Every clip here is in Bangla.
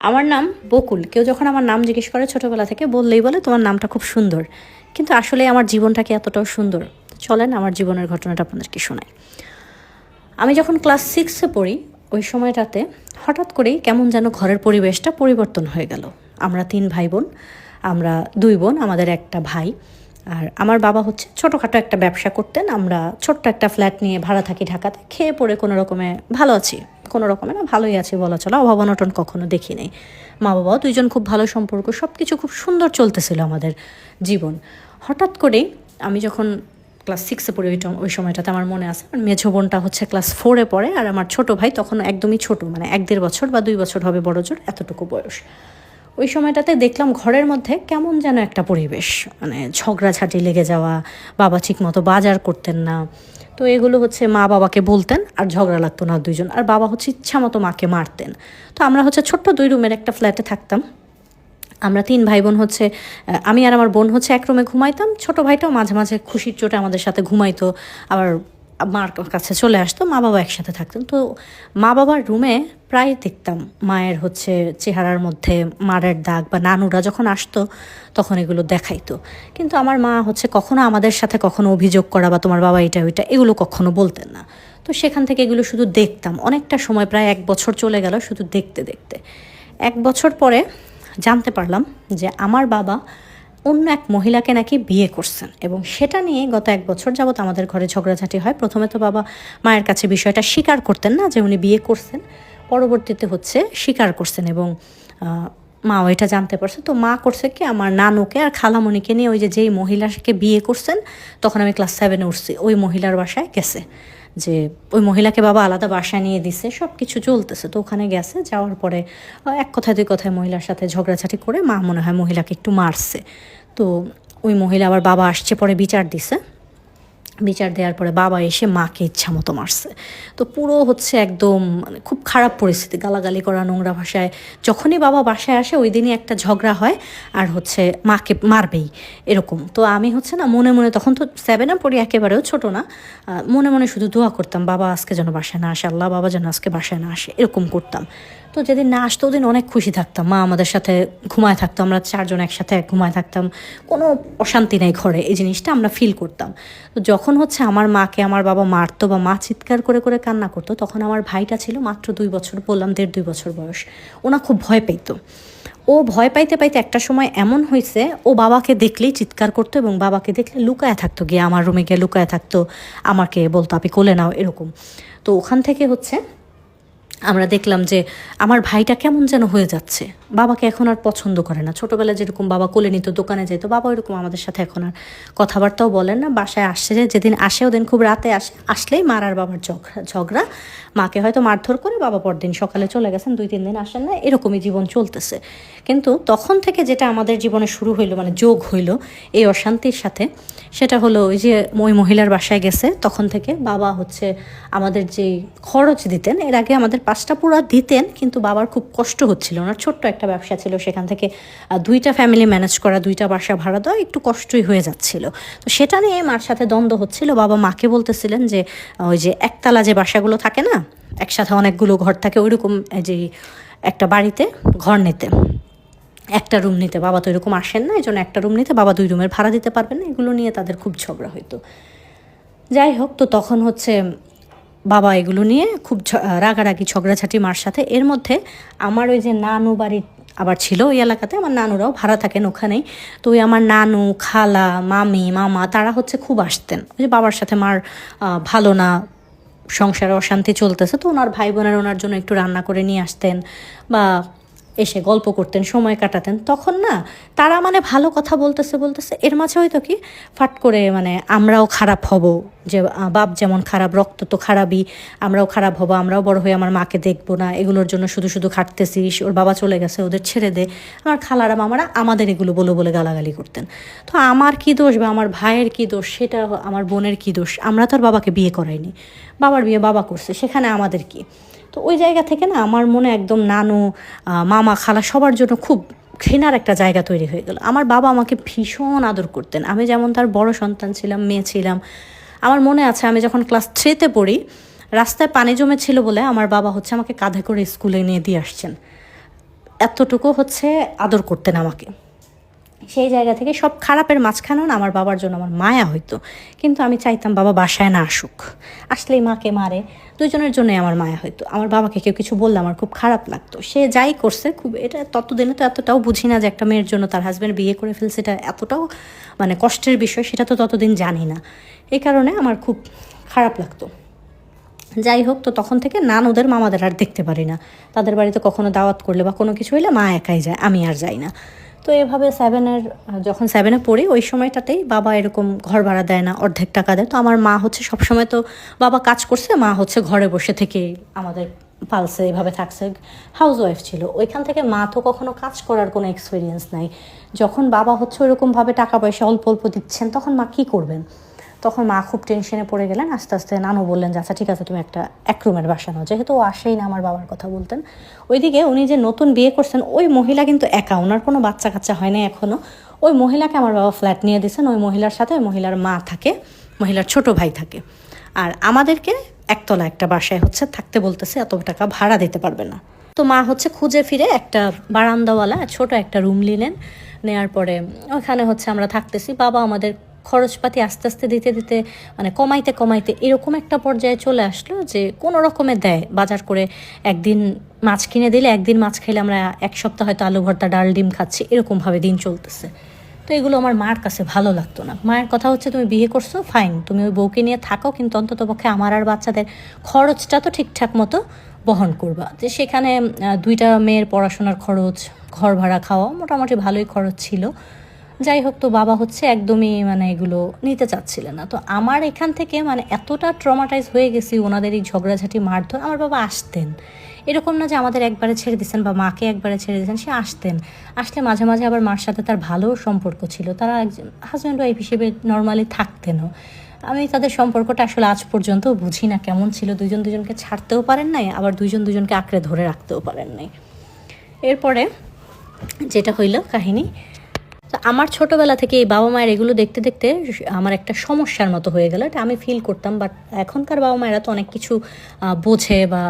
আমার নাম বকুল। কেউ যখন আমার নাম জিজ্ঞেস করে ছোটবেলা থেকে বললেই বলে তোমার নামটা খুব সুন্দর। কিন্তু আসলে আমার জীবনটা কি এতটাও সুন্দর? চলেন আমার জীবনের ঘটনাটা আপনাদেরকে শোনাই। আমি যখন ক্লাস 6-এ পড়ি, ওই সময়টাতে হঠাৎ করেই কেমন যেন ঘরের পরিবেশটা পরিবর্তন হয়ে গেল। আমরা 3 ভাই বোন, আমরা 2 বোন, আমাদের একটা ভাই। আর আমার বাবা হচ্ছে ছোটোখাটো একটা ব্যবসা করতেন। আমরা ছোট্ট একটা ফ্ল্যাট নিয়ে ভাড়া থাকি ঢাকাতে। খেয়ে পড়ে কোনো রকমে ভালো আছি। কোনো রকমে না, ভালোই আছি বলা চলা, অভাব অনটন কখনো দেখি নেই। মা বাবাও দুইজন খুব ভালো সম্পর্ক, সব কিছু খুব সুন্দর চলতেছিল আমাদের জীবন। হঠাৎ করেই আমি যখন ক্লাস 6-এ পড়ি, ওই সময়টাতে আমার মনে আছে, আমার মেঝো বোনটা হচ্ছে ক্লাস 4-এ পড়ে, আর আমার ছোটো ভাই তখন একদমই ছোটো, মানে 1-1.5 বছর বা 2 বছর হবে বড় জোর, এতটুকু বয়স। ওই সময়টাতে দেখলাম ঘরের মধ্যে কেমন যেন একটা পরিবেশ, মানে ঝগড়াঝাটি লেগে যাওয়া, বাবা ঠিক মতো বাজার করতেন না। তো এগুলো হচ্ছে মা বাবাকে বলতেন আর ঝগড়া লাগতো না দুইজন, আর বাবা হচ্ছে ইচ্ছা মতো মাকে মারতেন। তো আমরা হচ্ছে ছোট্ট 2 রুমের একটা ফ্ল্যাটে থাকতাম। আমরা 3 ভাই বোন হচ্ছে, আমি আর আমার বোন হচ্ছে এক রুমে ঘুমাইতাম। ছোটো ভাইটাও মাঝে মাঝে খুশির চোটে আমাদের সাথে ঘুমাইতো, আবার মার কাছে চলে আসতো। মা বাবা একসাথে থাকতেন। তো মা বাবার রুমে প্রায় দেখতাম মায়ের হচ্ছে চেহারার মধ্যে মারের দাগ, বা নানুরা যখন আসতো তখন এগুলো দেখাইতো। কিন্তু আমার মা হচ্ছে কখনো আমাদের সাথে কখনো অভিযোগ করা বা তোমার বাবা এটা ওইটা এগুলো কখনো বলতেন না। তো সেখান থেকে এগুলো শুধু দেখতাম। অনেকটা সময়, প্রায় 1 বছর চলে গেল শুধু দেখতে দেখতে। 1 বছর পরে জানতে পারলাম যে আমার বাবা অন্য এক মহিলাকে নাকি বিয়ে করছেন, এবং সেটা নিয়ে গত 1 বছর যাবৎ আমাদের ঘরে ঝগড়াঝাটি হয়। প্রথমে তো বাবা মায়ের কাছে বিষয়টা স্বীকার করতেন না যে উনি বিয়ে করছেন, পরবর্তীতে হচ্ছে স্বীকার করছেন, এবং মাও এটা জানতে পারছে। তো মা করছে কি, আমার নানুকে আর খালামণিকে নিয়ে ওই যেই মহিলাকে বিয়ে করছেন, তখন আমি ক্লাস 7-এ উঠছি, ওই মহিলার বাসায় গেছে। যে ওই মহিলাকে বাবা আলাদা বাসায় নিয়ে দিছে, সব কিছু চলতেছে। তো ওখানে গেছে, যাওয়ার পরে এক কথায় 2 কথায় মহিলার সাথে ঝগড়াঝাটি করে মা মনে হয় মহিলাকে একটু মারছে। তো ওই মহিলা আবার, বাবা আসছে পরে বিচার দিছে। বিচার দেওয়ার পরে বাবা এসে মাকে ইচ্ছা মতো মারছে। তো পুরো হচ্ছে একদম মানে খুব খারাপ পরিস্থিতি, গালাগালি করা, নোংরা ভাষায়। যখনই বাবা বাসায় আসে ওই দিনই একটা ঝগড়া হয়, আর হচ্ছে মাকে মারবেই এরকম। তো আমি হচ্ছে না মনে মনে, তখন তো 7-এ পড়ি, একেবারেও ছোটো না, মনে মনে শুধু দোয়া করতাম বাবা আজকে যেন বাসায় না আসে, আল্লাহ বাবা যেন আজকে বাসায় না আসে, এরকম করতাম। তো যেদিন না আসতো ওদিন অনেক খুশি থাকতাম। মা আমাদের সাথে ঘুমায় থাকতো, আমরা 4 জন একসাথে ঘুমায় থাকতাম, কোনো অশান্তি নেই ঘরে, এই জিনিসটা আমরা ফিল করতাম। তো যখন হচ্ছে আমার মাকে আমার বাবা মারতো বা মা চিৎকার করে করে কান্না করতো, তখন আমার ভাইটা ছিল মাত্র 2 বছর, বললাম 1.5-2 বছর বয়স। ওনা খুব ভয় পেতো। ও ভয় পাইতে পাইতে একটা সময় এমন হয়েছে, ও বাবাকে দেখলেই চিৎকার করতো, এবং বাবাকে দেখলে লুকায় থাকতো, গিয়ে আমার রুমে গিয়ে লুকায় থাকতো, আমাকে বলতো আপনি কোলে নাও, এরকম। তো ওখান থেকে হচ্ছে আমরা দেখলাম যে আমার ভাইটা কেমন যেন হয়ে যাচ্ছে, বাবাকে এখন আর পছন্দ করে না। ছোটোবেলায় যেরকম বাবা কোলে নিত, দোকানে যেত, বাবা ওইরকম আমাদের সাথে এখন আর কথাবার্তাও বলেন না। বাসায় আসছে, যেদিন আসে ওদিন খুব রাতে আসে, আসলেই মার আর বাবার ঝগড়া। মাকে হয়তো মারধর করে, বাবা পরদিন সকালে চলে গেছেন, 2-3 দিন আসেন না, এরকমই জীবন চলতেছে। কিন্তু তখন থেকে যেটা আমাদের জীবনে শুরু হইলো, মানে যোগ হইলো এই অশান্তির সাথে, সেটা হলো ওই যে ওই মহিলার বাসায় গেছে। তখন থেকে বাবা হচ্ছে আমাদের যেই খরচ দিতেন, এর আগে আমাদের 5টা পুরা দিতেন, কিন্তু বাবার খুব কষ্ট হচ্ছিল। ওনার ছোট্ট একটা ব্যবসা ছিল, সেখান থেকে 2টা ফ্যামিলি ম্যানেজ করা, 2টা বাসা ভাড়া দেওয়া একটু কষ্টই হয়ে যাচ্ছিল। তো সেটা নিয়ে মার সাথে দ্বন্দ্ব হচ্ছিল। বাবা মাকে বলতেছিলেন যে ওই যে একতলা যে বাসাগুলো থাকে না, একসাথে অনেকগুলো ঘর থাকে, ওইরকম যে একটা বাড়িতে ঘর নিতে, একটা রুম নিতে। বাবা তো এরকম আসেন না, এই জন্য একটা রুম নিতে, বাবা 2 রুমের ভাড়া দিতে পারবেন না, এগুলো নিয়ে তাদের খুব ঝগড়া হইতো। যাই হোক, তো তখন হচ্ছে বাবা এগুলো নিয়ে খুব রাগারাগি, ঝগড়াঝাটি মার সাথে। এর মধ্যে আমার ওই যে নানু বাড়ি আবার ছিল ওই এলাকাতে, আমার নানুরাও ভাড়া থাকেন ওখানেই। তো ওই আমার নানু, খালা, মামি, মামা, তারা হচ্ছে খুব আসতেন। ওই যে বাবার সাথে মার ভালো না, সংসারে অশান্তি চলতেছে, তো ওনার ভাই বোনের ওনার জন্য একটু রান্না করে নিয়ে আসতেন, বা এসে গল্প করতেন, সময় কাটাতেন। তখন না তারা মানে ভালো কথা বলতেছে বলতেছে, এর মাঝে হয়তো কি ফাট করে মানে আমরাও খারাপ হব, যে বাপ যেমন খারাপ, রক্ত তো খারাপই, আমরাও খারাপ হব, আমরাও বড় হয়ে আমার মাকে দেখবো না, এগুলোর জন্য শুধু শুধু খাটতেছিস, ওর বাবা চলে গেছে, ওদের ছেড়ে দে। আমার খালারা মামারা আমাদের এগুলো বলে বলে গালাগালি করতেন। তো আমার কী দোষ বা আমার ভাইয়ের কী দোষ, সেটা আমার বোনের কী দোষ? আমরা তো আর বাবাকে বিয়ে করাইনি, বাবার বিয়ে বাবা করছে, সেখানে আমাদের কি? তো ওই জায়গা থেকে না আমার মনে একদম নানু, মামা, খালা সবার জন্য খুব ঘৃণার একটা জায়গা তৈরি হয়ে গেল। আমার বাবা আমাকে ভীষণ আদর করতেন, আমি যেমন তার বড় সন্তান ছিলাম, মেয়ে ছিলাম। আমার মনে আছে আমি যখন ক্লাস 3-তে পড়ি, রাস্তায় পানি জমেছিল বলে আমার বাবা হচ্ছে আমাকে কাঁধে করে স্কুলে নিয়ে দিয়ে আসছেন। এতটুকু হচ্ছে আদর করতেন আমাকে। সেই জায়গা থেকে সব খারাপের মাঝখানেও না আমার বাবার জন্য আমার মায়া হইতো, কিন্তু আমি চাইতাম বাবা বাসায় না আসুক, আসলেই মাকে মারে, দুজনের জন্যই আমার মায়া হইতো। আমার বাবাকে কেউ কিছু বললে আমার খুব খারাপ লাগতো, সে যাই করছে খুব, এটা ততদিনে তো এতটাও বুঝি না যে একটা মেয়ের জন্য তার হাজব্যান্ড বিয়ে করে ফেলছে এটা এতটাও মানে কষ্টের বিষয়, সেটা তো ততদিন জানি না। এই কারণে আমার খুব খারাপ লাগতো। যাই হোক, তো তখন থেকে নানুদের মামাদের আর দেখতে পারি না, তাদের বাড়িতে কখনো দাওয়াত করলে বা কোনো কিছু হইলে মা একাই যায়, আমি আর যাই না। তো এভাবে যখন 7-এ পড়ি ওই সময়টাতেই বাবা এরকম ঘর ভাড়া দেয় না, অর্ধেক টাকা দেয়। তো আমার মা হচ্ছে সবসময়, তো বাবা কাজ করছে, মা হচ্ছে ঘরে বসে থেকে আমাদের পালসে এভাবে থাকছে, হাউস ওয়াইফ ছিল। ওইখান থেকে মা তো কখনো কাজ করার কোনো এক্সপিরিয়েন্স নাই। যখন বাবা হচ্ছে ওইরকমভাবে টাকা পয়সা অল্প অল্প দিচ্ছেন, তখন মা কী করবেন? তখন মা খুব টেনশনে পড়ে গেলেন। আস্তে আস্তে নানু বললেন যে আচ্ছা ঠিক আছে, তুমি একটা 1 রুমের বাসা নাও, যেহেতু ও আসেই না আমার বাবার কথা বলতেন। ওইদিকে উনি যে নতুন বিয়ে করছেন ওই মহিলা কিন্তু একা, ওনার কোনো বাচ্চা কাচ্চা হয় না এখনও। ওই মহিলাকে আমার বাবা ফ্ল্যাট নিয়ে দিয়েছেন, ওই মহিলার সাথে ওই মহিলার মা থাকে, মহিলার ছোট ভাই থাকে। আর আমাদেরকে একতলা একটা বাসায় হচ্ছে থাকতে বলতেছে, এত টাকা ভাড়া দিতে পারবে না। তো মা হচ্ছে খুঁজে ফিরে একটা বারান্দাওয়ালা ছোট একটা রুম নিলেন, নেওয়ার পরে ওখানে হচ্ছে আমরা থাকতেছি। বাবা আমাদের খরচপাতি আস্তে আস্তে দিতে দিতে মানে কমাইতে কমাইতে এরকম একটা পর্যায়ে চলে আসলো যে কোনো রকমে দেয় বাজার করে। একদিন মাছ কিনে দিলে, একদিন মাছ খাইলে আমরা 1 সপ্তাহ হয়তো আলু ভর্তা ডাল ডিম খাচ্ছি, এরকমভাবে দিন চলতেছে। তো এগুলো আমার মার কাছে ভালো লাগতো না। মায়ের কথা হচ্ছে তুমি বিয়ে করছো ফাইন, তুমি ওই বউকে নিয়ে থাকো, কিন্তু অন্তত পক্ষে আমার আর বাচ্চাদের খরচটা তো ঠিকঠাক মতো বহন করবা। যে সেখানে 2টা মেয়ের পড়াশোনার খরচ, ঘর ভাড়া, খাওয়া, মোটামুটি ভালোই খরচ ছিল। যাই হোক, তো বাবা হচ্ছে একদমই মানে এগুলো নিতে চাচ্ছিলেন না। তো আমার এখান থেকে মানে এতটা ট্রমাটাইজ হয়ে গেছি ওনাদের এই ঝগড়াঝাটি মারধর। আমার বাবা আসতেন, এরকম না যে আমাদের একবারে ছেড়ে দিয়েছেন বা মাকে একবারে ছেড়ে দিয়েছেন, সে আসতেন। আসলে মাঝে মাঝে আবার মার সাথে তার ভালো সম্পর্ক ছিল, তারা একজন হাজব্যান্ড ওয়াইফ হিসেবে নর্মালি থাকতেনও। আমি তাদের সম্পর্কটা আসলে আজ পর্যন্ত বুঝি না কেমন ছিল। দুজন দুজনকে ছাড়তেও পারেন নাই, আবার দুজন দুজনকে আঁকড়ে ধরে রাখতেও পারেন নাই। এরপরে যেটা হইল কাহিনী, তো আমার ছোটোবেলা থেকে এই বাবা মায়ের এগুলো দেখতে দেখতে আমার একটা সমস্যার মতো হয়ে গেল, এটা আমি ফিল করতাম। বাট এখনকার বাবা মায়েরা তো অনেক কিছু বোঝে বা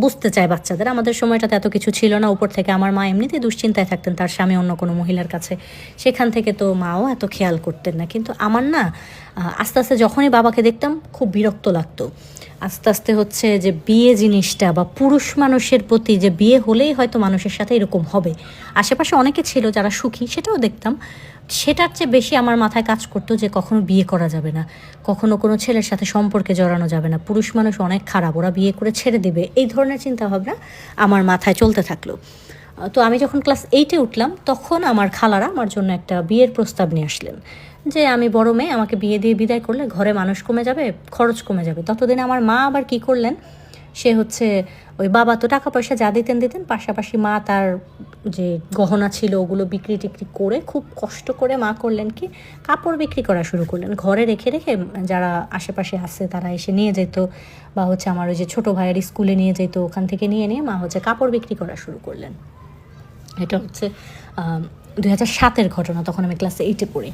বুঝতে চায় বাচ্চাদের। আমাদের সময়টাতে এত কিছু ছিল না। উপর থেকে আমার মা এমনিতেই দুশ্চিন্তায় থাকতেন, তার স্বামী অন্য কোনো মহিলার কাছে, সেখান থেকে তো মাও এত খেয়াল করতেন না। কিন্তু আমার না আস্তে আস্তে যখনই বাবাকে দেখতাম খুব বিরক্ত লাগতো। আস্তে আস্তে হচ্ছে যে বিয়ে জিনিসটা বা পুরুষ মানুষের প্রতি যে বিয়ে হলেই হয়তো মানুষের সাথে এরকম হবে, আশেপাশে অনেকে ছিল যারা সুখী, সেটাও দেখতাম। সেটার চেয়ে বেশি আমার মাথায় কাজ করতো যে কখনো বিয়ে করা যাবে না, কখনো কোনো ছেলের সাথে সম্পর্কে জড়ানো যাবে না, পুরুষ মানুষ অনেক খারাপ, ওরা বিয়ে করে ছেড়ে দেবে, এই ধরনের চিন্তাভাবনা আমার মাথায় চলতে থাকলো। তো আমি যখন ক্লাস 8-এ উঠলাম তখন আমার খালারা আমার জন্য একটা বিয়ের প্রস্তাব নিয়ে আসলেন যে আমি বড় মেয়ে, আমাকে বিয়ে দিয়ে বিদায় করলে ঘরে মানুষ কমে যাবে, খরচ কমে যাবে। ততদিনে আমার মা আবার কি করলেন, সে হচ্ছে ওই বাবা তো টাকা পয়সা যা দিতেন দিতেন, পাশাপাশি মা তার যে গহনা ছিল ওগুলো বিক্রি টিক্রি করে খুব কষ্ট করে মা করলেন কি কাপড় বিক্রি করা শুরু করলেন। ঘরে রেখে রেখে যারা আশেপাশে আসে তারা এসে নিয়ে যেত, বা হচ্ছে আমার ওই যে ছোটো ভাইয়ের স্কুলে নিয়ে যেত, ওখান থেকে নিয়ে নিয়ে মা হচ্ছে কাপড় বিক্রি করা শুরু করলেন। এটা হচ্ছে 2007-এর ঘটনা, তখন আমি ক্লাস 8-এ পড়ি।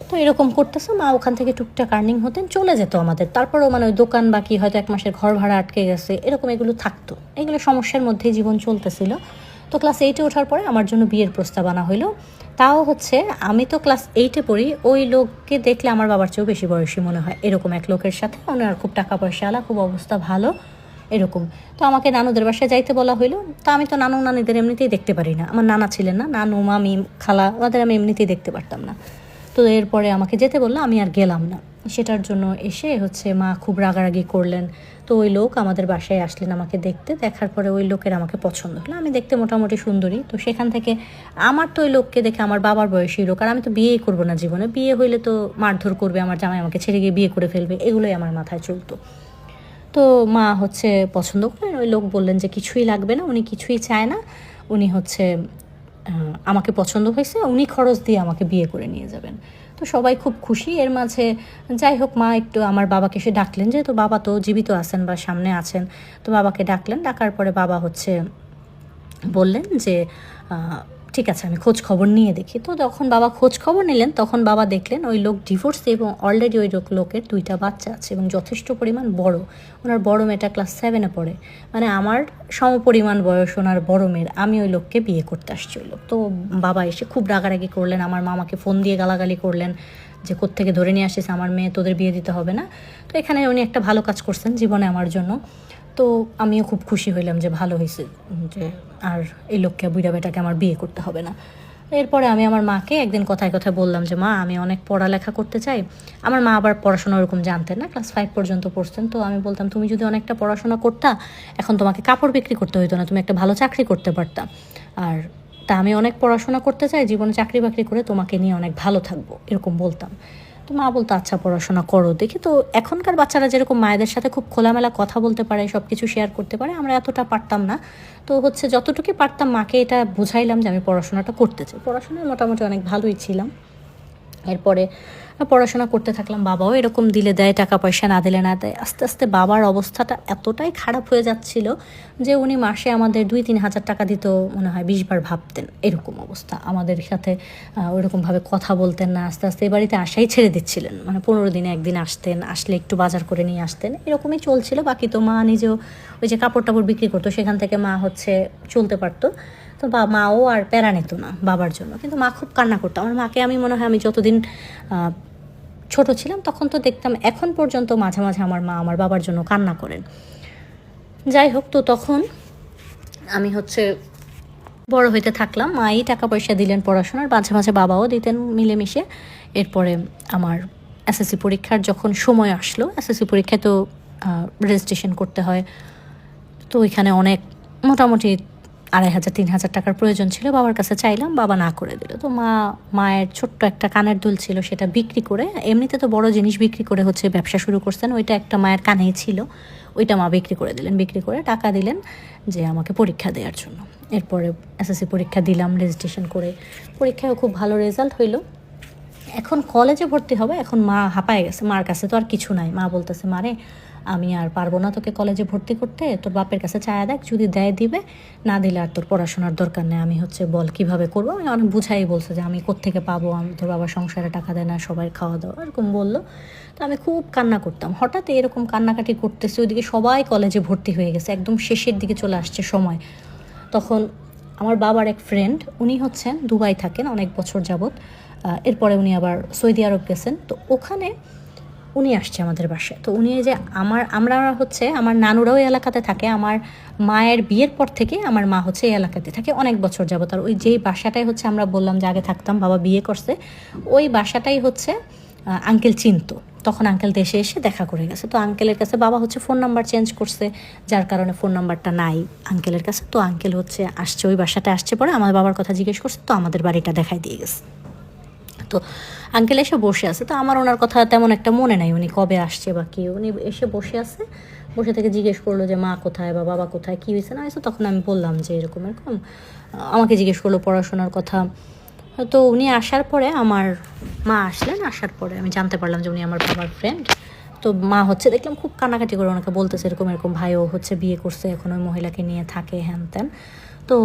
তো এরকম করতেছে মা, ওখান থেকে টুকটাক আর্নিং হতেন, চলে যেত আমাদের। তারপরেও মানে ওই দোকান বাকি, হয়তো 1 মাসের ঘর ভাড়া আটকে গেছে, এরকম এগুলো থাকতো। এগুলো সমস্যার মধ্যেই জীবন চলতেছিল। তো ক্লাস 8-এ ওঠার পরে আমার জন্য বিয়ের প্রস্তাব আনা হইলো। তাও হচ্ছে আমি তো ক্লাস 8-এ পড়ি, ওই লোককে দেখলে আমার বাবার চেয়েও বেশি বয়সী মনে হয়, এরকম এক লোকের সাথে, ওনার খুব টাকা পয়সা আলা, খুব অবস্থা ভালো এরকম। তো আমাকে নানুদের বাসায় যাইতে বলা হইলো। তা আমি তো নানু নানিদের এমনিতেই দেখতে পারি না, আমার নানা ছিলেন না, নানু মামি খালা ওদের আমি এমনিতেই দেখতে পারতাম না। তো এরপরে আমাকে যেতে বললো, আমি আর গেলাম না। সেটার জন্য এসে হচ্ছে মা খুব রাগারাগি করলেন। তো ওই লোক আমাদের বাসায় আসলেন আমাকে দেখতে, দেখার পরে ওই লোকের আমাকে পছন্দ হলো, আমি দেখতে মোটামুটি সুন্দরী। তো সেখান থেকে আমার তো ওই লোককে দেখে, আমার বাবার বয়সী লোক, আর আমি তো বিয়েই করবো না জীবনে, বিয়ে হইলে তো মারধর করবে, আমার জামাই আমাকে ছেড়ে গিয়ে বিয়ে করে ফেলবে, এগুলোই আমার মাথায় চলতো। তো মা হচ্ছে পছন্দ করলেন, ওই লোক বললেন যে কিছুই লাগবে না, উনি কিছুই চায় না, উনি হচ্ছে আমাকে পছন্দ হয়েছে, উনি খরচ দিয়ে আমাকে বিয়ে করে নিয়ে যাবেন। তো সবাই খুব খুশি। এর মাঝে যাই হোক মা একটু আমার বাবাকে এসে ডাকলেন, যেহেতু বাবা তো জীবিত আছেন বা সামনে আছেন, তো বাবাকে ডাকলেন। ডাকার পরে বাবা হচ্ছে বললেন যে ঠিক আছে আমি খোঁজ খবর নিয়ে দেখি। তো যখন বাবা খোঁজ খবর নিলেন তখন বাবা দেখলেন ওই লোক ডিভোর্সে এবং অলরেডি ওই লোকের 2টা বাচ্চা আছে এবং যথেষ্ট পরিমাণ বড়। ওনার বড় মেয়েটা ক্লাস 7-এ পড়ে, মানে আমার সমপরিমাণ বয়স ওনার বড় মেয়ের। আমি ওই লোককে বিয়ে করতে আসছি ওই লোক। তো বাবা এসে খুব রাগারাগি করলেন, আমার মামাকে ফোন দিয়ে গালাগালি করলেন যে কোত্থেকে ধরে নিয়ে আসিস আমার মেয়ে, তোদের বিয়ে দিতে হবে না। তো এখানে উনি একটা ভালো কাজ করছেন জীবনে আমার জন্য। তো আমিও খুব খুশি হইলাম যে ভালো হয়েছে, যে আর এই লোককে বুড়া বেটাকে আমার বিয়ে করতে হবে না। এরপরে আমি আমার মাকে একদিন কথায় কথায় বললাম যে মা আমি অনেক পড়ালেখা করতে চাই। আমার মা আবার পড়াশোনা ওরকম জানতেন না, ক্লাস 5 পর্যন্ত পড়তেন। তো আমি বলতাম তুমি যদি অনেকটা পড়াশোনা করতা এখন তোমাকে কাপড় বিক্রি করতে হইতো না, তুমি একটা ভালো চাকরি করতে পারতা। আর তা আমি অনেক পড়াশোনা করতে চাই, জীবনে চাকরি বাকরি করে তোমাকে নিয়ে অনেক ভালো থাকবো, এরকম বলতাম। তো মা বলতো আচ্ছা পড়াশোনা করো দেখি। তো এখনকার বাচ্চারা যেরকম মায়েদের সাথে খুব খোলামেলা কথা বলতে পারে, সব কিছু শেয়ার করতে পারে, আমরা এতটা পারতাম না। তো হচ্ছে যতটুকু পারতাম মাকে এটা বুঝাইলাম যে আমি পড়াশোনাটা করতে চাই। পড়াশোনায় মোটামুটি অনেক ভালোই ছিলাম। এরপরে পড়াশোনা করতে থাকলাম, বাবাও এরকম দিলে দেয় টাকা পয়সা, না দিলে না দেয়। আস্তে আস্তে বাবার অবস্থাটা এতটাই খারাপ হয়ে যাচ্ছিল যে উনি মাসে আমাদের 2-3 হাজার টাকা দিত মনে হয় 20 বার ভাবতেন, এরকম অবস্থা। আমাদের সাথে ওইরকমভাবে কথা বলতেন না। আস্তে আস্তে এই বাড়িতে আসাই ছেড়ে দিচ্ছিলেন, মানে 15 দিনে একদিন আসতেন, আসলে একটু বাজার করে নিয়ে আসতেন, এরকমই চলছিল। বাকি তো মা নিজেও ওই যে কাপড় টাপড় বিক্রি করতো সেখান থেকে মা হচ্ছে চলতে পারতো। তো মাও আর প্যারা নিত না বাবার জন্য, কিন্তু মা খুব কান্না করতো। আমার মাকে আমি মনে হয় আমি যতদিন ছোট ছিলাম তখন তো দেখতাম, এখন পর্যন্ত মাঝে মাঝে আমার মা আমার বাবার জন্য কান্না করেন। যাই হোক, তো তখন আমি হচ্ছে বড় হইতে থাকলাম, মাই টাকা পয়সা দিলেন পড়াশোনার, মাঝে মাঝে বাবাও দিতেন মিলেমিশে। এরপরে আমার এসএসসি পরীক্ষার যখন সময় আসলো, এসএসসি পরীক্ষায় তো রেজিস্ট্রেশন করতে হয়। তো ওইখানে অনেক মোটামুটি 2500-3000 টাকার প্রয়োজন ছিল। বাবার কাছে চাইলাম, বাবা না করে দিল। তো মায়ের ছোট্ট একটা কানের দুল ছিল, সেটা বিক্রি করে, এমনিতে তো বড় জিনিস বিক্রি করে হচ্ছে ব্যবসা শুরু করছেন, ওইটা একটা মায়ের কানেই ছিল, ওইটা মা বিক্রি করে দিলেন। বিক্রি করে টাকা দিলেন যে আমাকে পরীক্ষা দেওয়ার জন্য। এরপরে এসএসসি পরীক্ষা দিলাম রেজিস্ট্রেশন করে, পরীক্ষায়ও খুব ভালো রেজাল্ট হইলো। এখন কলেজে ভর্তি হবে, এখন মা হাঁপায় গেছে, মার কাছে তো আর কিছু নাই। মা বলতেছে মারে আমি আর পারবো না তোকে কলেজে ভর্তি করতে, তোর বাপের কাছে চায়া দেখ, যদি দেয় দিবে, না দিলে আর তোর পড়াশোনার দরকার নেই। আমি হচ্ছে বল কিভাবে করবো, আমি অনেক বুঝাই বলছে যে আমি কোত্থেকে পাবো, আমি তোর বাবার সংসারে টাকা দেয় না, সবাই খাওয়া দাওয়া, এরকম বললো। তো আমি খুব কান্না করতাম। হঠাৎ এরকম কান্নাকাটি করতেছে, ওইদিকে সবাই কলেজে ভর্তি হয়ে গেছে, একদম শেষের দিকে চলে আসছে সময়। তখন আমার বাবার এক ফ্রেন্ড, উনি হচ্ছেন দুবাই থাকেন অনেক বছর যাবৎ, এরপরে উনি আবার সৌদি আরব গেছেন। তো ওখানে উনি আসছে আমাদের বাসায়। তো উনি যে আমরা হচ্ছে আমার নানুরাও এই এলাকাতে থাকে, আমার মায়ের বিয়ের পর থেকে আমার মা হচ্ছে এই এলাকাতে থাকে অনেক বছর যাবত। আর ওই যেই বাসাটাই হচ্ছে আমরা বললাম যে আগে থাকতাম, বাবা বিয়ে করছে, ওই বাসাটাই হচ্ছে আঙ্কেল চিনতো। তখন আঙ্কেল দেশে এসে দেখা করে গেছে। তো আঙ্কেলের কাছে বাবা হচ্ছে ফোন নাম্বার চেঞ্জ করছে, যার কারণে ফোন নাম্বারটা নাই আঙ্কেলের কাছে। তো আঙ্কেল হচ্ছে আসছে, ওই বাসাটা আসছে, পরে আমার বাবার কথা জিজ্ঞেস করছে, তো আমাদের বাড়িটা দেখাই দিয়ে গেছে। তো আঙ্কেল এসে বসে আছে, তো আমার ওনার কথা তেমন একটা মনে নাই উনি কবে আসছে বা কি। উনি এসে বসে আছে, বসে থেকে জিজ্ঞেস করলো যে মা কোথায় বা বাবা কোথায়, কী হয়েছে না হয়েছে। তখন আমি বললাম যে এরকম এরকম, আমাকে জিজ্ঞেস করলো পড়াশোনার কথা। তো উনি আসার পরে আমার মা আসলেন, আসার পরে আমি জানতে পারলাম যে উনি আমার বাবার ফ্রেন্ড। তো মা হচ্ছে দেখলাম খুব কান্নাকাটি করে ওনাকে বলতেছে এরকম এরকম, ভাইও হচ্ছে বিয়ে করছে, এখন ওই মহিলাকে নিয়ে থাকে, হ্যান ত্যান। তো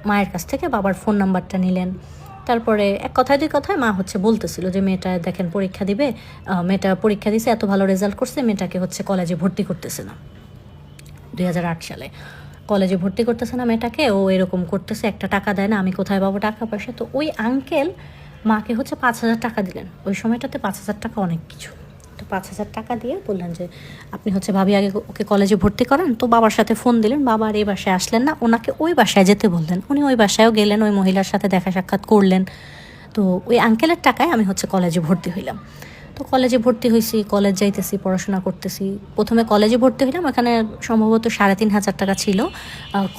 মায়ের কাছ থেকে বাবার ফোন নাম্বারটা নিলেন। তারপরে এক কথায় দুই কথায় মা হচ্ছে বলতেছিল যে মেয়েটা দেখেন পরীক্ষা দিবে, মেয়েটা পরীক্ষা দিছে, এত ভালো রেজাল্ট করছে, মেয়েটাকে হচ্ছে কলেজে ভর্তি করতেছে না। 2008 সালে কলেজে ভর্তি করতেছে না মেয়েটাকে, ও এরকম করতেছে, একটা টাকা দেয় না, আমি কোথায় পাবো টাকা পয়সা। তো ওই আঙ্কেল মাকে হচ্ছে 5000 টাকা দিলেন। ওই সময়টাতে 5000 টাকা অনেক কিছু। তো 5000 টাকা দিয়ে বললেন যে আপনি হচ্ছে ভাবি আগে ওকে কলেজে ভর্তি করেন। তো বাবার সাথে ফোন দিলেন, বাবা আর এই বাসায় আসলেন না, ওনাকে ওই বাসায় যেতে বললেন। উনি ওই বাসায়ও গেলেন, ওই মহিলার সাথে দেখা সাক্ষাৎ করলেন। তো ওই আঙ্কেলের টাকায় আমি হচ্ছে কলেজে ভর্তি হইলাম। তো কলেজে ভর্তি হয়েছি, কলেজ যাইতেছি, পড়াশোনা করতেছি। প্রথমে কলেজে ভর্তি হইলাম, এখানে সম্ভবত 3500 টাকা ছিল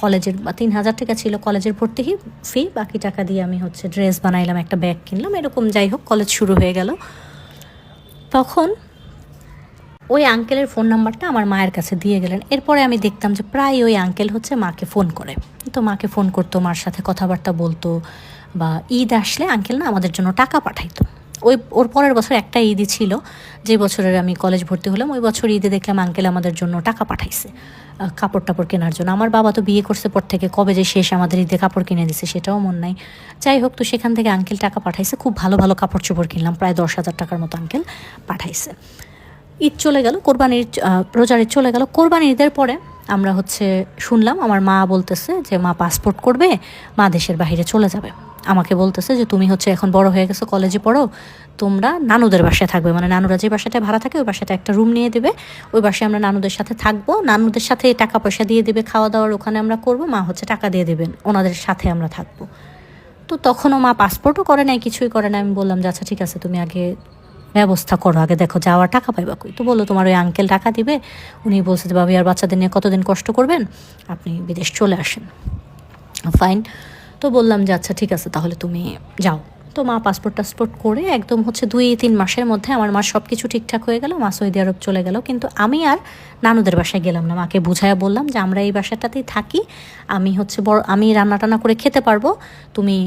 কলেজের, বা 3000 টাকা ছিল কলেজের ভর্তি ফি। বাকি টাকা দিয়ে আমি হচ্ছে ড্রেস বানাইলাম, একটা ব্যাগ কিনলাম, এরকম। যাই হোক, কলেজ শুরু হয়ে গেল। তখন ওই আঙ্কেলের ফোন নাম্বারটা আমার মায়ের কাছে দিয়ে গেলেন। এরপরে আমি দেখতাম যে প্রায় ওই আঙ্কেল হচ্ছে মাকে ফোন করে। তো মাকে ফোন করতো, মার সাথে কথাবার্তা বলতো, বা ঈদ আসলে আঙ্কেল না আমাদের জন্য টাকা পাঠাইতো। ওর পরের বছর একটা ঈদই ছিল, যে বছরের আমি কলেজ ভর্তি হলাম, ওই বছর ঈদে দেখলাম আঙ্কেল আমাদের জন্য টাকা পাঠাইছে কাপড় টাপড় কেনার জন্য। আমার বাবা তো বিয়ে করছে পর থেকে কবে যে শেষ আমাদের ঈদে কাপড় কিনে দিছে সেটাও মনে নাই। যাই হোক, তো সেখান থেকে আঙ্কেল টাকা পাঠাইছে, খুব ভালো ভালো কাপড় চোপড় কিনলাম, প্রায় 10,000 টাকার মতো আঙ্কেল পাঠাইছে। ঈদ চলে গেল, রোজার ঈদ চলে গেল। কোরবানির ঈদের পরে আমরা শুনলাম আমার মা বলতেছে যে মা পাসপোর্ট করবে, মা দেশের বাইরে চলে যাবে। আমাকে বলতেছে যে তুমি এখন বড় হয়ে গেছো, কলেজে পড়ো, তোমরা নানুদের বাসায় থাকবে, মানে নানুরা যে বাসাটায় ভাড়া থাকে ওই বাসাটা একটা রুম নিয়ে দেবে, ওই বাসায় আমরা নানুদের সাথে থাকবো, নানুদের সাথে টাকা পয়সা দিয়ে দেবে, খাওয়া দাওয়ার ওখানে আমরা করবো, মা টাকা দিয়ে দেবেন, ওনাদের সাথে আমরা থাকবো। তো তখনও মা পাসপোর্টও করে নাই, কিছুই করে নাই। আমি বললাম যে আচ্ছা ঠিক আছে, তুমি আগে ব্যবস্থা করো, আগে দেখো যাওয়ার টাকা পাইবা কই। তো বললো তোমার ওই আঙ্কেল টাকা দিবে, উনি বলছে যে ভাবি আর বাচ্চাদের নিয়ে কতদিন কষ্ট করবেন, আপনি বিদেশ চলে আসেন। ফাইন। তো বললাম যে আচ্ছা ঠিক আছে তাহলে তুমি যাও। তো মা টাসপোর্ট করে একদম 2-3 মাসের মধ্যে আমার মা সব কিছু ঠিকঠাক হয়ে গেল, মা সৌদি আরব চলে গেল। কিন্তু আমি আর নানুদের বাসায় গেলাম না। মাকে বুঝাইয়া বললাম যে আমরা এই বাসাটাতেই থাকি, আমি রান্না টান্না করে খেতে পারবো, তুমি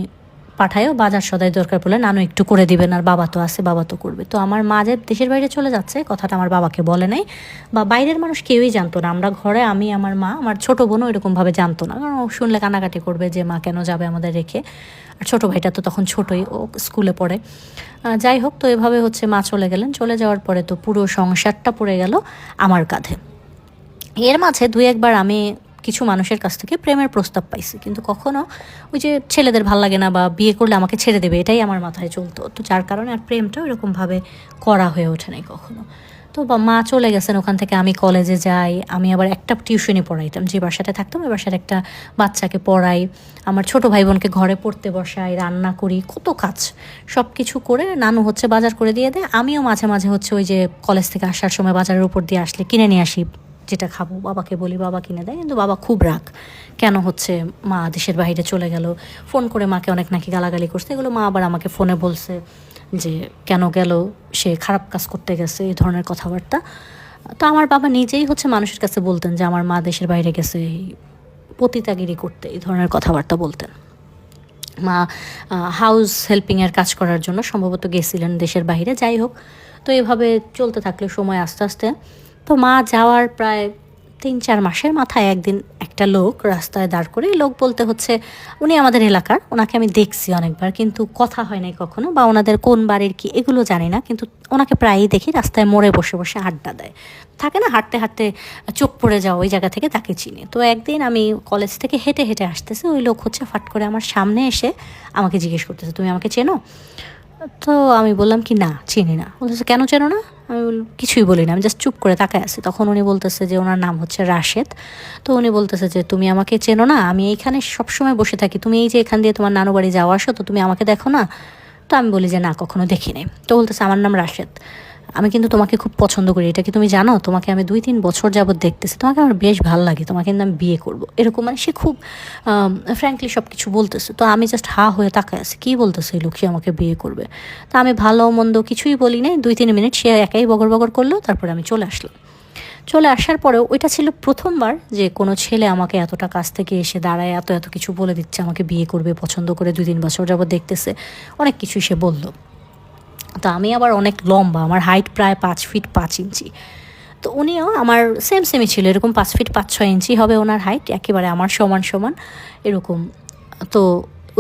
পাঠায়ও, বাজার সদাই দরকার পড়লে নানু একটু করে দিবেন, আর বাবা তো আছে, বাবা তো করবে। তো আমার মা যে দেশের বাইরে চলে যাচ্ছে কথাটা আমার বাবাকে বলে নাই, বা বাইরের মানুষ কেউই জানতো না। আমরা ঘরে, আমি, আমার মা, আমার ছোটো বোনও এরকমভাবে জানতো না, কারণ ও শুনলে কানাকাটি করবে যে মা কেন যাবে আমাদের রেখে। আর ছোটো ভাইটা তো তখন ছোটোই, ও স্কুলে পড়ে। যাই হোক, তো এভাবে মা চলে গেলেন। চলে যাওয়ার পরে তো পুরো সংসারটা পড়ে গেল আমার কাঁধে। এর মাঝে 2-1বার আমি কিছু মানুষের কাছ থেকে প্রেমের প্রস্তাব পাইছি, কিন্তু কখনো ওই যে ছেলেদের ভাল লাগে না বা বিয়ে করলে আমাকে ছেড়ে দেবে, এটাই আমার মাথায় চলতো। তো যার কারণে আর প্রেমটা ওইরকমভাবে করা হয়ে ওঠে নাই কখনো। তো মা চলে গেছেন, ওখান থেকে আমি কলেজে যাই। আমি আবার একটা টিউশনি পড়াইতাম, যে বাসাটা থাকতাম ওই বাসার একটা বাচ্চাকে পড়াই, আমার ছোট ভাই বোনকে ঘরে পড়তে বসাই, রান্না করি, কত কাজ সব কিছু করে নানু বাজার করে দিয়ে দেয়। আমিও মাঝে মাঝে ওই যে কলেজ থেকে আসার সময় বাজারের উপর দিয়ে আসলে কিনে নিয়ে আসি, যেটা খাবো বাবাকে বলি, বাবা কিনে দেয়। কিন্তু বাবা খুব রাগ, কেন মা দেশের বাইরে চলে গেল, ফোন করে মাকে অনেক নাকি গালাগালি করছে। এগুলো মা আবার আমাকে ফোনে বলছে যে কেন গেল, সে খারাপ কাজ করতে গেছে, এই ধরনের কথাবার্তা। তো আমার বাবা নিজেই মানুষের কাছে বলতেন যে আমার মা দেশের বাইরে গেছে পতিতাগিরি করতে, এই ধরনের কথাবার্তা বলতেন। মা হাউস হেল্পিংয়ের কাজ করার জন্য সম্ভবত গেছিলেন দেশের বাইরে। যাই হোক, তো এভাবে চলতে থাকলে সময় আস্তে আস্তে, তো মা যাওয়ার প্রায় 3-4 মাসের মাথায় একদিন একটা লোক রাস্তায় দাঁড় করে, লোক বলতে উনি আমাদের এলাকার, ওনাকে আমি দেখছি অনেকবার, কিন্তু কথা হয় নাই কখনো, বা ওনাদের কোন বাড়ির কি এগুলো জানি না, কিন্তু ওনাকে প্রায়ই দেখি রাস্তায় মোড়ে বসে বসে আড্ডা দেয়, থাকে না হাঁটতে হাঁটতে চোখ পড়ে যাওয়া, ওই জায়গা থেকে তাকে চিনি। তো একদিন আমি কলেজ থেকে হেঁটে হেঁটে আসতেছি, ওই লোক ফাট করে আমার সামনে এসে আমাকে জিজ্ঞেস করতেছে তুমি আমাকে চেনো? তো আমি বললাম কি না, চিনি না। বলতেছে কেন চেনো না? আমি কিছুই বলি না, আমি জাস্ট চুপ করে তাকায় আছি। তখন উনি বলতেছে যে ওনার নাম রাশেদ। তো উনি বলতেছে যে তুমি আমাকে চেনো না, আমি এইখানে সবসময় বসে থাকি, তুমি এই যে এখান দিয়ে তোমার নানু বাড়ি যাওয়া আসো, তো তুমি আমাকে দেখো না? তো আমি বলি যে না, কখনো দেখিনি। তো বলতেছে আমার নাম রাশেদ, আমি কিন্তু তোমাকে খুব পছন্দ করি, এটা কি তুমি জানো? তোমাকে আমি 2-3 বছর যাবৎ দেখতেছি, তোমাকে আমার বেশ ভালো লাগে, তোমাকে কিন্তু আমি বিয়ে করবো, এরকম সে খুব ফ্র্যাঙ্কলি সব কিছু বলতেছে। তো আমি জাস্ট হয়ে তাকায় আছি, কী বলতেছে এই লোক, সে আমাকে বিয়ে করবে? তো আমি ভালো মন্দ কিছুই বলি নাই, 2-3 মিনিট সে একাই বগর বগর করলো, তারপরে আমি চলে আসলাম। চলে আসার পরেও ওইটা ছিল প্রথমবার যে কোনো ছেলে আমাকে এতটা কাছ থেকে এসে দাঁড়ায় এত এত কিছু বলে দিচ্ছে, আমাকে বিয়ে করবে, পছন্দ করে 2-3 বছর যাবৎ দেখতেছে, অনেক কিছুই সে বললো। তো আমি আবার অনেক লম্বা, আমার হাইট প্রায় 5 ফিট 5 ইঞ্চি। তো উনিও আমার সেমই ছিল, এরকম 5 ফিট 5-6 ইঞ্চি হবে ওনার হাইট, একেবারে আমার সমান সমান এরকম। তো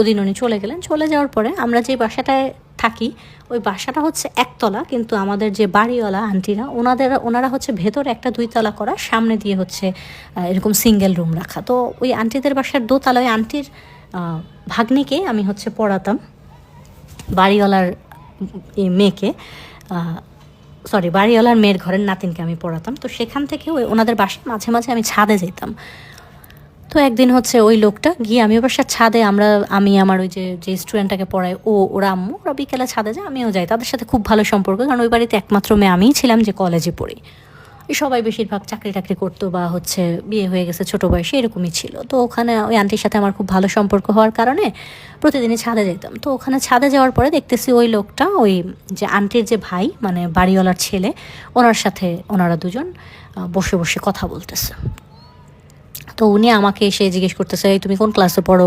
ওদিন উনি চলে গেলেন। চলে যাওয়ার পরে আমরা যে বাসাটায় থাকি, ওই বাসাটা একতলা, কিন্তু আমাদের যে বাড়িওয়ালা আন্টিরা ওনারা ভেতরে একটা 2 তলা করা, সামনে দিয়ে এরকম সিঙ্গেল রুম রাখা। তো ওই আন্টিদের বাসার 2 তলা, ওই আন্টির ভাগ্নিকে আমি পড়াতাম, বাড়িওয়ালার মেয়েকে, বাড়িওয়ালার মেয়ের ঘরের নাতিনকে আমি পড়াতাম। তো সেখান থেকে ওনাদের বাসায় মাঝে মাঝে আমি ছাদে যেতাম। তো একদিন ওই লোকটা গিয়ে, আমি বাসার ছাদে, আমি আমার ওই যে স্টুডেন্টটাকে পড়াই, ওরা আম্মু, ওরা বিকেলে ছাদে যায়, আমিও যাই, তাদের সাথে খুব ভালো সম্পর্ক, কারণ ওই বাড়িতে একমাত্র মেয়ে আমিই ছিলাম যে কলেজে পড়ি। সবাই বেশিরভাগ চাকরি টাকরি করতো বা বিয়ে হয়ে গেছে ছোটো বয়সে, এরকমই ছিল। তো ওখানে ওই আন্টির সাথে আমার খুব ভালো সম্পর্ক হওয়ার কারণে প্রতিদিনই ছাদে যেতাম। তো ওখানে ছাদে যাওয়ার পরে দেখতেছি ওই লোকটা, ওই যে আন্টির যে ভাই, মানে বাড়িওয়ালার ছেলে, ওনার সাথে ওনারা দুজন বসে বসে কথা বলতেছে। তো উনি আমাকে এসে জিজ্ঞেস করতেছে, এই তুমি কোন ক্লাসে পড়ো?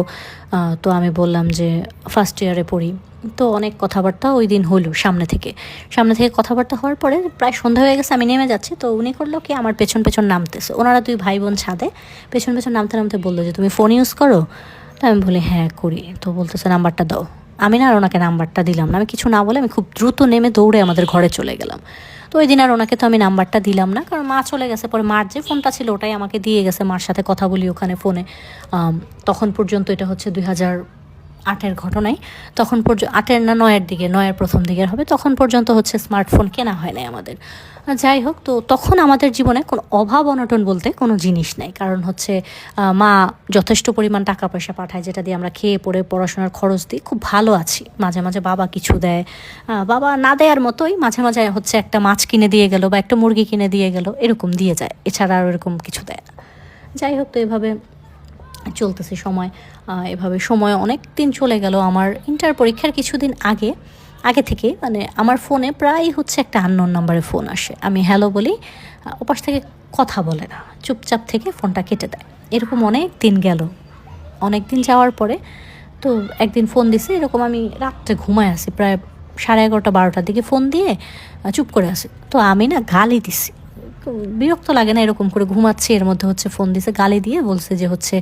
তো আমি বললাম যে ফার্স্ট ইয়ারে পড়ি। তো অনেক কথাবার্তা ওই দিন হলো সামনে থেকে কথাবার্তা হওয়ার পরে প্রায় সন্ধ্যা হয়ে গেছে, আমি নেমে যাচ্ছি। তো উনি করলো কি, আমার পেছন পেছন নামতেছে। ওনারা 2 ভাই বোন ছাদে পেছন পেছন নামতে নামতে বললো যে তুমি ফোন ইউজ করো? তো আমি বলি হ্যাঁ করি। তো বলতেছে নাম্বারটা দাও। আমি না আর ওনাকে নাম্বারটা দিলাম না, আমি কিছু না বলে আমি খুব দ্রুত নেমে দৌড়ে আমাদের ঘরে চলে গেলাম। তো ওই দিন আর ওনাকে তো আমি নাম্বারটা দিলাম না, কারণ মা চলে গেছে। পরে মার যে ফোনটা ছিল ওটাই আমাকে দিয়ে গেছে, মার সাথে কথা বলি ওখানে ফোনে। তখন পর্যন্ত এটা হচ্ছে 2008-এর ঘটনায়। তখন পর্যন্ত 8-এর না 9-এর দিকে, 9-এর প্রথম দিকের হবে। তখন পর্যন্ত হচ্ছে স্মার্টফোন কেনা হয় নাই আমাদের। যাই হোক, তো তখন আমাদের জীবনে কোনো অভাব অনটন বলতে কোনো জিনিস নেই, কারণ হচ্ছে মা যথেষ্ট পরিমাণ টাকা পয়সা পাঠায়, যেটা দিয়ে আমরা খেয়ে পড়ে পড়াশোনার খরচ দিই, খুব ভালো আছি। মাঝে মাঝে বাবা কিছু দেয়, বাবা না দেওয়ার মতোই মাঝে মাঝে হচ্ছে একটা মাছ কিনে দিয়ে গেল বা একটা মুরগি কিনে দিয়ে গেল, এরকম দিয়ে যায়, এছাড়া আর এরকম কিছু দেয় না। যাই হোক, তো এভাবে চলতেছে সময়। এভাবে সময় অনেক দিন চলে গেল। আমার ইন্টার পরীক্ষার কিছুদিন আগে থেকে মানে আমার ফোনে প্রায় হচ্ছে একটা আননোন নাম্বারে ফোন আসে। আমি হ্যালো বলি, ওপাশ থেকে কথা বলে না, চুপচাপ থেকে ফোনটা কেটে দেয়। এরকম অনেক দিন গেল। অনেক দিন যাওয়ার পরে তো একদিন ফোন দিছে, এরকম আমি রাত্রে ঘুমায় আসি, প্রায় 11:30-12টার দিকে ফোন দিয়ে চুপ করে আসি। তো আমি না গালি দিছি, বিরক্ত লাগে না এরকম করে ঘুমাচ্ছি, এর মধ্যে হচ্ছে ফোন দিছে, গালি দিয়ে বলছে যে হচ্ছে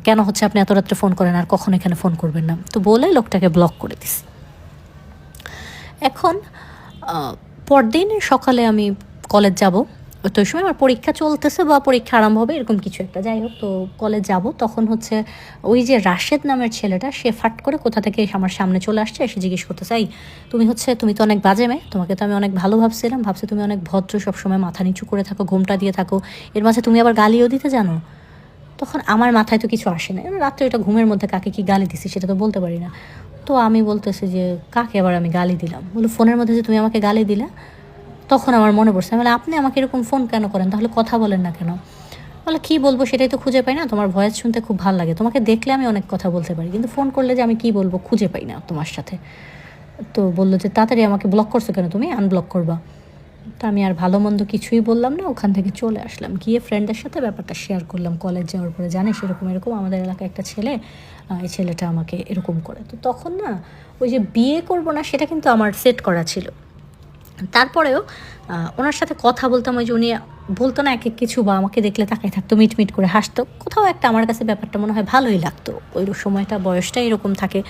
কেন হচ্ছে আপনি এত রাত্রে ফোন করেন, আর কখন এখানে ফোন করবেন না। তো বলে লোকটাকে ব্লক করে দিছি। এখন পরদিন সকালে আমি কলেজ যাব, তো ওই সময় আমার পরীক্ষা চলতেছে বা পরীক্ষা আরম্ভ হবে এরকম কিছু একটা। যাই হোক, তো কলেজ যাব, তখন হচ্ছে ওই যে রাশেদ নামের ছেলেটা, সে ফাট করে কোথা থেকে আমার সামনে চলে আসছে, এসে জিজ্ঞেস করতেছে, এই তুমি তো অনেক বাজে মেয়ে, তোমাকে তো আমি অনেক ভালো ভাবছি তুমি অনেক ভদ্র, সবসময় মাথা নিচু করে থাকো, ঘোমটা দিয়ে থাকো, এর মাঝে তুমি আবার গালিও দিতে জানো। তখন আমার মাথায় তো কিছু আসে না, রাত্রে ওইটা ঘুমের মধ্যে কাকে কি গালি দিছি সেটা তো বলতে পারি না। তো আমি বলতেছি যে কাকে আবার আমি গালি দিলাম? বলো ফোনের মধ্যে যে তুমি আমাকে গালি দিলা। তখন আমার মনে পড়ছে, আমি বলে আপনি আমাকে এরকম ফোন কেন করেন, তাহলে কথা বলেন না কেন? বলে কী বলবো সেটাই তো খুঁজে পাই না, তোমার ভয়েস শুনতে খুব ভালো লাগে, তোমাকে দেখলে আমি অনেক কথা বলতে পারি, কিন্তু ফোন করলে যে আমি কী বলবো খুঁজে পাই না তোমার সাথে। তো বললো যে তাড়াতাড়ি আমাকে ব্লক করছো কেন, তুমি আনব্লক করবা। তো আমি আর ভালো মন্দ কিছুই বললাম না, ওখান থেকে চলে আসলাম। গিয়ে ফ্রেন্ডের সাথে ব্যাপারটা শেয়ার করলাম কলেজ যাওয়ার পরে, জানিস এরকম আমাদের এলাকায় একটা ছেলে, এই ছেলেটা আমাকে এরকম করে। তো তখন না ওই যে বিয়ে করব না সেটা কিন্তু আমার সেট করা ছিল। তারপরেও ওনার সাথে কথা বলতাম, ওই যে উনি বলতো না এক এক কিছু, বা আমাকে দেখলে তাকায় থাকতো, মিটমিট করে হাসতো, কোথাও একটা আমার কাছে ব্যাপারটা মনে হয় ভালোই লাগতো। ওই সময়টা বয়সটা এরকম থাকে,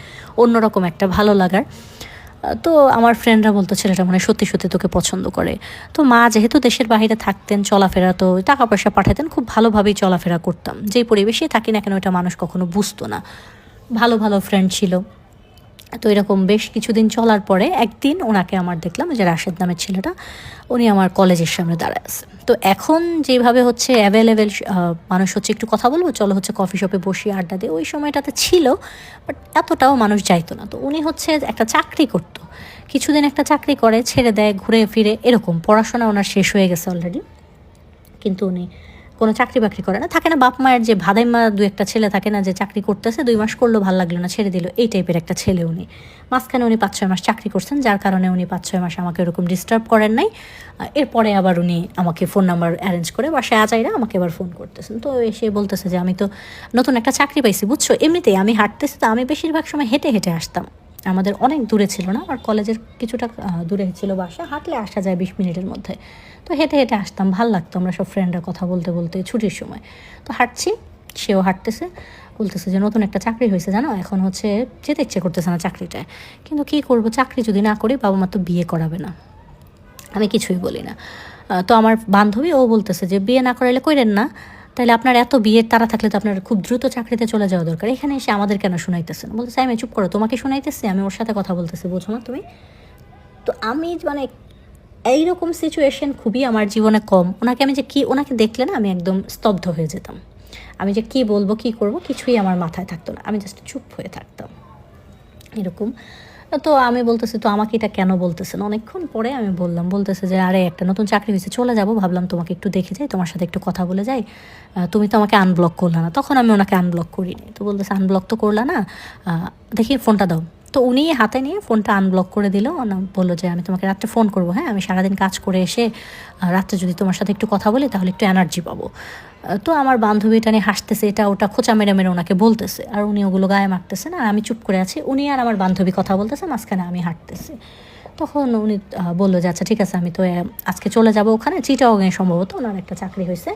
অন্যরকম একটা ভালো লাগার। তো আমার ফ্রেন্ডরা বলতো ছেলেটা মনে হয় সত্যি সত্যি তোকে পছন্দ করে। তো মা যেহেতু দেশের বাইরে থাকতেন, চলাফেরা তো টাকা পয়সা পাঠাতেন, খুব ভালোভাবেই চলাফেরা করতাম। যেই পরিবেশেই থাকি না কেন, এটা মানুষ কখনো বুঝতো না। ভালো ভালো ফ্রেন্ড ছিল। তো এরকম বেশ কিছুদিন চলার পরে একদিন ওনাকে আমার দেখলাম, যে রাশেদ নামের ছেলেটা, উনি আমার কলেজের সামনে দাঁড়ায় আছে। তো এখন যেভাবে হচ্ছে অ্যাভেলেবেল মানুষ হচ্ছে একটু কথা বলবো, চলো হচ্ছে কফি শপে বসি আড্ডা দিয়ে, ওই সময়টাতে ছিল, বাট এতটাও মানুষ যাইতো না। তো উনি হচ্ছে একটা চাকরি করতো, কিছুদিন একটা চাকরি করে ছেড়ে দেয়, ঘুরে ফিরে এরকম। পড়াশোনা ওনার শেষ হয়ে গেছে অলরেডি, কিন্তু উনি কোনো চাকরি বাকরি করে না, থাকে না বাপ মায়ের যে ভাদাইমা 2-1টা ছেলে থাকে না, যে চাকরি করতেছে 2 মাস করলো, ভালো লাগলো না ছেড়ে দিল, এই টাইপের একটা ছেলে উনি। মাঝখানে উনি 5-6 মাস চাকরি করছেন, যার কারণে উনি 5-6 মাস আমাকে এরকম ডিস্টার্ব করেন নাই। এরপরে আবার উনি আমাকে ফোন নাম্বার অ্যারেঞ্জ করে বাসায় আজাইরা আমাকে আবার ফোন করতেছেন। তো এসে বলতেছে যে আমি তো নতুন একটা চাকরি পাইছি বুঝছো। এমনিতেই আমি হাঁটতেছি, তো আমি বেশিরভাগ সময় হেঁটে হেঁটে আসতাম, আমাদের অনেক দূরে ছিল না, আমার কলেজের কিছুটা দূরে ছিল বাসা, হাঁটলে আসা যায় 20 মিনিটের মধ্যে। তো হেঁটে হেঁটে আসতাম, ভাল লাগতো, আমরা সব ফ্রেন্ডরা কথা বলতে বলতে ছুটির সময়। তো হাঁটছি, সেও হাঁটতেছে, বলতেছে যে নতুন একটা চাকরি হয়েছে জানো, এখন হচ্ছে যেতে ইচ্ছে করতেছে না চাকরিটায়, কিন্তু কী করবো, চাকরি যদি না করি বাবা মা তো বিয়ে করাবে না। আমি কিছুই বলি না। তো আমার বান্ধবী ও বলতেছে যে বিয়ে না করাইলে কইরেন না, তাহলে আপনার এত বিয়ের তারা থাকলে তো আপনার খুব দ্রুত চাকরিতে চলে যাওয়া দরকার, এখানে এসে আমাদের কেন শোনাইতেছেন? বলতেছে আমি চুপ করো, তোমাকে শোনাইতেছি, আমি ওর সাথে কথা বলতেছি, বোঝো না তুমি? তো আমি মানে এইরকম সিচুয়েশন খুবই আমার জীবনে কম। ওনাকে দেখলে না আমি একদম স্তব্ধ হয়ে যেতাম, আমি যে কী বলবো কী করবো কিছুই আমার মাথায় থাকতো না, আমি জাস্ট চুপ হয়ে থাকতাম এরকম। তো আমি বলতেছি তো আমাকে এটা কেন বলতেছেন? অনেকক্ষণ পরে আমি বলতেছে যে আরে একটা নতুন চাকরি হয়েছে, চলে যাব, ভাবলাম তোমাকে একটু দেখে যাই, তোমার সাথে একটু কথা বলে যাই, তুমি তো আমাকে আনব্লক করলা না। তখন আমি ওনাকে আনব্লক করিনি। তো বলতেছে আনব্লক তো করলা না, দেখি ফোনটা দাও। তো উনি হাতে নিয়ে ফোনটা আনব্লক করে দিল। বললো যে আমি তোমাকে রাত্রে ফোন করবো, হ্যাঁ, আমি সারাদিন কাজ করে এসে রাত্রে যদি তোমার সাথে একটু কথা বলি তাহলে একটু এনার্জি পাবো। তো আমার বান্ধবী এটা নিয়ে হাসতেছে, এটা ওটা খোঁচা মেরে মেরে ওনাকে বলতেছে, আর উনি ওগুলো গায়ে মারতেছে না, আর আমি চুপ করে আছি। উনি আর আমার বান্ধবী কথা বলতেছে, মাঝখানে আমি হাঁটতেছি। তখন উনি বললো যে আচ্ছা ঠিক আছে, আমি তো আজকে চলে যাব ওখানে, চিটাগংয়ে সম্ভবত ওনার একটা চাকরি হয়েছে,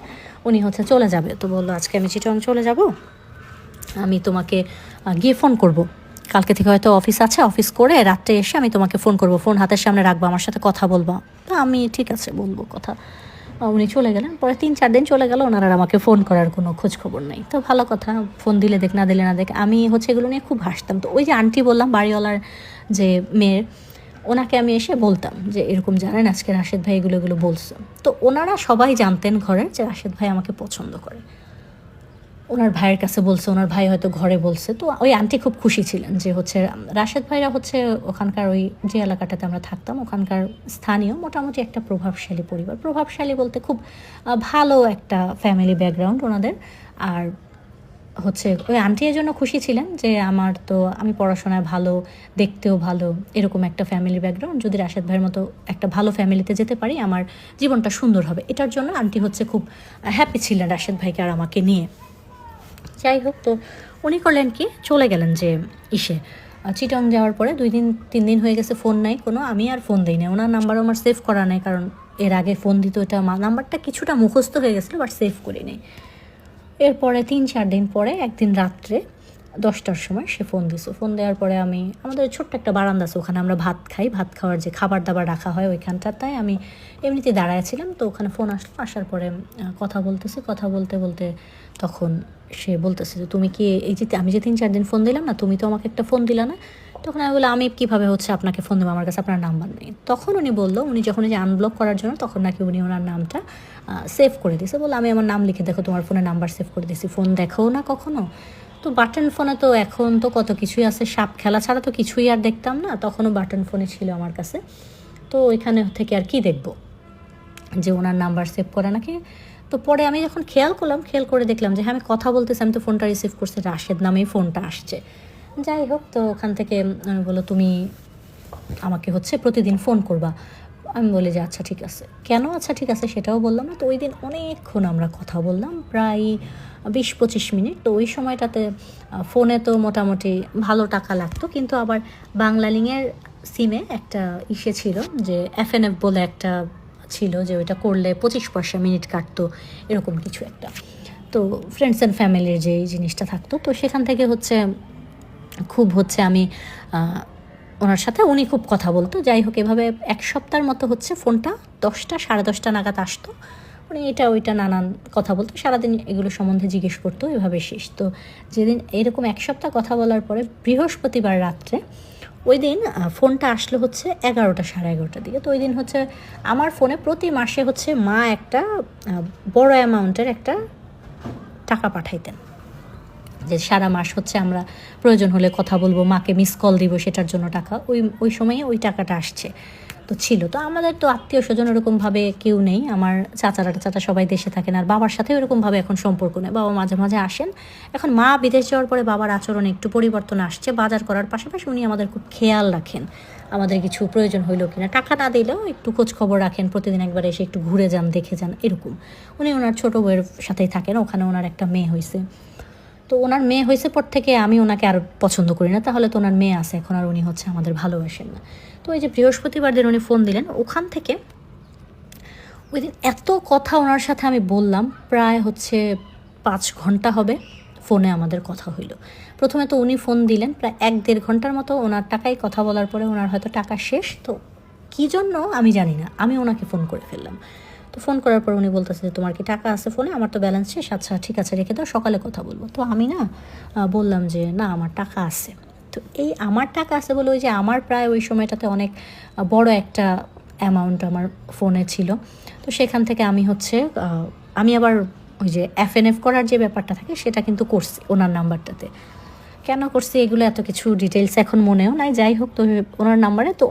উনি হচ্ছে চলে যাবে। তো বললো আজকে আমি চিটাগং চলে যাব, আমি তোমাকে গিয়ে ফোন করব, কালকে থেকে হয়তো অফিস আছে, অফিস করে রাত্রে এসে আমি তোমাকে ফোন করব, ফোন হাতের সামনে রাখবো, আমার সাথে কথা বলবা। তো আমি ঠিক আছে বলবো কথা। উনি চলে গেলেন। পরে 3-4 দিন চলে গেল, ওনার আর আমাকে ফোন করার কোনো খোঁজ খবর নেই। তো ভালো কথা, ফোন দিলে দেখ, না দিলে না দেখ। আমি হচ্ছে এগুলো নিয়ে খুব হাসতাম। তো ওই যে আন্টি বললাম বাড়িওয়ালার যে মেয়ের, ওনাকে আমি এসে বলতাম যে এরকম জানেন আজকে রাশেদ ভাই এগুলো এগুলো বলছে। তো ওনারা সবাই জানতেন ঘরের যে রাশেদ ভাই আমাকে পছন্দ করে। ওনার ভাইয়ের কাছে বলছে, ওনার ভাই হয়তো ঘরে বলছে। তো ওই আন্টি খুব খুশি ছিলেন যে হচ্ছে রাশেদ ভাইরা হচ্ছে ওখানকার ওই যে এলাকাটাতে আমরা থাকতাম ওখানকার স্থানীয় মোটামুটি একটা প্রভাবশালী পরিবার। প্রভাবশালী বলতে খুব ভালো একটা ফ্যামিলি ব্যাকগ্রাউন্ড ওনাদের। আর হচ্ছে ওই আন্টি এর জন্য খুশি ছিলেন যে আমার তো, আমি পড়াশোনায় ভালো, দেখতেও ভালো, এরকম একটা ফ্যামিলি ব্যাকগ্রাউন্ড, যদি রাশেদ ভাইয়ের মতো একটা ভালো ফ্যামিলিতে যেতে পারি আমার জীবনটা সুন্দর হবে, এটার জন্য আন্টি হচ্ছে খুব হ্যাপি ছিলেন রাশেদ ভাইকে আর আমাকে নিয়ে। যাই হোক, তো উনি করলেন কি, চলে গেলেন যে চিটং যাওয়ার পরে 2-3 দিন হয়ে গেছে, ফোন নাই কোনো। আমি আর ফোন দিই না, ওনার নাম্বারও আমার সেভ করা নাই, কারণ এর আগে ফোন দিত, এটা নাম্বারটা কিছুটা মুখস্থ হয়ে গেছিলো, বাট সেভ করি নেই। এরপরে 3-4 দিন পরে একদিন রাত্রে 10টার সময় সে ফোন দিছে। ফোন দেওয়ার পরে আমি, আমাদের ছোট্ট একটা বারান্দা আছে, ওখানে আমরা ভাত খাই, ভাত খাওয়ার যে খাবার দাবার রাখা হয় ওইখানটায় আমি এমনিতে দাঁড়াইছিলাম। তো ওখানে ফোন আসলো, আসার পরে কথা বলতেছি, কথা বলতে বলতে তখন সে বলতেছে যে তুমি কি এই যে আমি যে 3-4 দিন ফোন দিলাম না, তুমি তো আমাকে একটা ফোন দিলা না। তখন আমি বললাম আমি কীভাবে হচ্ছে আপনাকে ফোন দেবো, আমার কাছে আপনার নাম্বার নেই। তখন উনি বললো, উনি যখন যে আনব্লক করার জন্য, তখন নাকি উনি ওনার নামটা সেভ করে দিয়েছে। বললো আমি আমার নাম লিখে দেখো, তোমার ফোনে নাম্বার সেভ করে দিয়েছি, ফোন দেখোও না কখনো। তো বাটন ফোনে তো এখন তো কত কিছুই আছে, সাপ খেলা ছাড়া তো কিছুই আর দেখতাম না, তখনও বাটন ফোনে ছিল আমার কাছে। তো ওইখানে থেকে আর কি দেখবো যে ওনার নাম্বার সেভ করা নাকি। তো পরে আমি যখন খেয়াল করে দেখলাম যে হ্যাঁ আমি কথা বলতেছি, আমি তো ফোনটা রিসিভ করছি, রাশেদ নামেই ফোনটা আসছে। যাই হোক, তো ওখান থেকে আমি বললো তুমি আমাকে হচ্ছে প্রতিদিন ফোন করবা। আমি বলি যে আচ্ছা ঠিক আছে। কেন আচ্ছা ঠিক আছে সেটাও বললাম না। তো ওই দিন অনেকক্ষণ আমরা কথা বললাম, প্রায় 20-25 মিনিট। তো ওই সময়টাতে ফোনে তো মোটামুটি ভালো টাকা লাগতো, কিন্তু আবার বাংলালিংয়ের সিমে একটা ছিল যে FNF বলে একটা ছিল, যে ওইটা করলে 25 পয়সা মিনিট কাটতো, এরকম কিছু একটা। তো ফ্রেন্ডস অ্যান্ড ফ্যামিলির যে জিনিসটা থাকতো, তো সেখান থেকে হচ্ছে খুব হচ্ছে আমি ওনার সাথে, উনি খুব কথা বলতো। যাই হোক, এভাবে 1 সপ্তাহের মতো হচ্ছে ফোনটা 10টা 10:30 নাগাদ আসতো। উনি এটা ওইটা নানান কথা বলতো, সারাদিন এগুলো সম্বন্ধে জিজ্ঞেস করতো, এভাবে শেষ। তো যেদিন এরকম 1 সপ্তাহ কথা বলার পরে বৃহস্পতিবার রাত্রে ওই দিন ফোনটা আসলো হচ্ছে 11টা 11:30 দিকে। তো ওই দিন হচ্ছে আমার ফোনে প্রতি মাসে হচ্ছে মা একটা বড় অ্যামাউন্টের একটা টাকা পাঠাইতেন, যে সারা মাস হচ্ছে আমরা প্রয়োজন হলে কথা বলবো, মাকে মিস কল দিব, সেটার জন্য টাকা ওই সময়ে ওই টাকাটা আসছে। তো ছিল, তো আমাদের তো আত্মীয় স্বজন ওরকমভাবে কেউ নেই, আমার চাচা সবাই দেশে থাকেন, আর বাবার সাথে ওরকমভাবে এখন সম্পর্ক নেই। বাবা মাঝে মাঝে আসেন। এখন মা বিদেশ যাওয়ার পরে বাবার আচরণে একটু পরিবর্তন আসছে, বাজার করার পাশাপাশি উনি আমাদের খুব খেয়াল রাখেন, আমাদের কিছু প্রয়োজন হইলো কিনা, টাকা না দিলেও একটু খোঁজ খবর রাখেন, প্রতিদিন একবার এসে একটু ঘুরে যান, দেখে যান, এরকম। উনি ওনার ছোটো বউয়ের সাথেই থাকেন, ওখানে ওনার একটা মেয়ে হয়েছে। তো ওনার মেয়ে হয়েছে পর থেকে আমি ওনাকে আর পছন্দ করি না, তাহলে তো ওনার মেয়ে আছে এখন, আর উনি হচ্ছে আমাদের ভালোবাসেন না। তো ওই যে বৃহস্পতিবার দিন উনি ফোন দিলেন, ওখান থেকে ওই দিন এত কথা ওনার সাথে আমি বললাম, প্রায় হচ্ছে 5 ঘন্টা হবে ফোনে আমাদের কথা হইল। প্রথমে তো উনি ফোন দিলেন, প্রায় 1-1.5 ঘন্টার মতো ওনার টাকায় কথা বলার পরে ওনার হয়তো টাকা শেষ, তো কী জন্য আমি জানি না, আমি ওনাকে ফোন করে ফেললাম। তো ফোন করার পর উনি বলতেছে যে তোমার কি টাকা আছে ফোনে? আমার তো ব্যালেন্স শেষ। আচ্ছা ঠিক আছে, রেখে দাও, সকালে কথা বলবো। তো আমি না বললাম যে না, আমার টাকা আছে। তো এই আমার টাকা আছে বলে, ওই যে আমার প্রায় ওই সময়টাতে অনেক বড় একটা অ্যামাউন্ট আমার ফোনে ছিল। তো সেখান থেকে আমি হচ্ছে আমি আবার ওই যে FNF করার যে ব্যাপারটা থাকে সেটা কিন্তু করছি ওনার নাম্বারটাতে। কেন করছি এগুলো এত কিছু ডিটেলস এখন মনেও নাই, যাই হোক। তো ওনার নাম্বারে তো